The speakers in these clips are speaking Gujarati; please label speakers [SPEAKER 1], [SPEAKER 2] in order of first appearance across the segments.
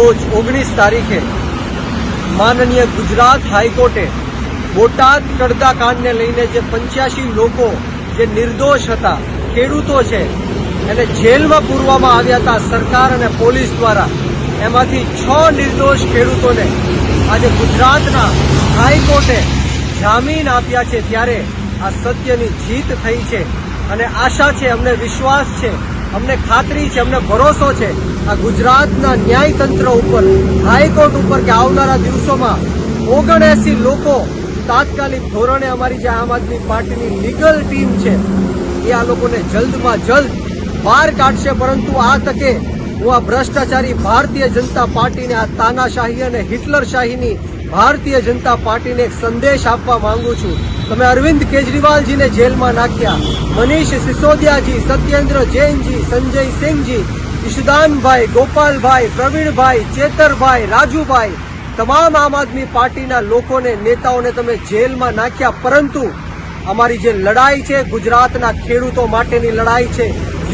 [SPEAKER 1] રોજ 19 તારીખે માનનીય ગુજરાત હાઈકોર્ટે બોટાદ કડદાકાંડને લઈને જે 85 લોકો જે નિર્દોષ હતા, ખેડૂતો છે, એને જેલમાં પૂરવામાં આવ્યા હતા સરકાર અને પોલીસ દ્વારા, એમાંથી 6 નિર્દોષ ખેડૂતોને આજે ગુજરાતના હાઈકોર્ટે જામીન આપ્યા છે। ત્યારે આ સત્યની જીત થઈ છે અને આશા છે, અમને વિશ્વાસ છે, અમને ખાતરી છે, અમને ભરોસો છે આ ગુજરાતના ન્યાયતંત્ર ઉપર, હાઈકોર્ટ ઉપર કે આવનારા દિવસોમાં 79 લોકો તાત્કાલિક ધોરણે અમારી જે આમ આદમી પાર્ટીની લીગલ ટીમ છે એ આ લોકોને જલ્દમાં જલ્દ બહાર કાઢશે। પરંતુ આ તકે હું આ ભ્રષ્ટાચારી ભારતીય જનતા પાર્ટીને, આ તાનાશાહી અને હિટલરશાહીની ભારતીય જનતા પાર્ટીને એક સંદેશ આપવા માંગુ છું। તમે અરવિંદ કેજરીવાલજીને જેલમાં નાખ્યા, મનીષ સિસોદિયાજી, સત્યેન્દ્ર જૈનજી, સંજય સિંહજી, ઈશુદાનભાઈ, ગોપાલભાઈ, પ્રવીણભાઈ, ચેતરભાઈ, રાજુભાઈ, તમામ આમ આદમી પાર્ટીના લોકોને, નેતાઓને તમે જેલમાં નાખ્યા। પરંતુ અમારી જે લડાઈ છે, ગુજરાતના ખેડૂતો માટેની લડાઈ છે,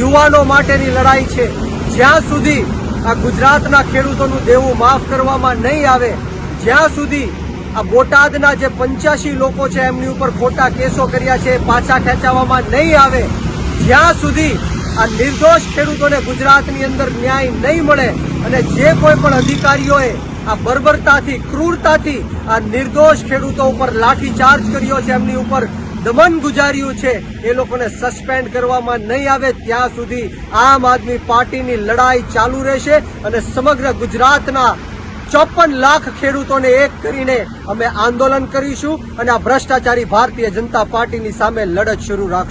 [SPEAKER 1] યુવાનો માટેની લડાઈ છે, જ્યાં સુધી આ ગુજરાતના ખેડૂતોનું દેવું માફ કરવામાં નહીં આવે, જ્યાં સુધી આ બોટાદના જે 85 લોકો છે એમની ઉપર ખોટા કેસો કર્યા છે પાછા ખેંચાવવામાં નહીં આવે, જ્યાં સુધી આ નિર્દોષ ખેડૂતોને ગુજરાતની અંદર ન્યાય નહીં મળે અને જે કોઈ પણ અધિકારીઓએ આ બર્બરતાથી, ક્રૂરતાથી આ નિર્દોષ ખેડૂતો ઉપર લાઠીચાર્જ કર્યો છે, એમની ઉપર દમન ગુજાર્યું છે, એ લોકોને સસ્પેન્ડ કરવામાં નહીં આવે ત્યાં સુધી આમ આદમી પાર્ટીની લડાઈ ચાલુ રહેશે અને સમગ્ર ગુજરાતના 54 લાખ ખેડૂતોને એક કરીને અમે આંદોલન કરીશું અને આ ભ્રષ્ટાચારી ભારતીય જનતા પાર્ટીની સામે લડત શરૂ રાખશું।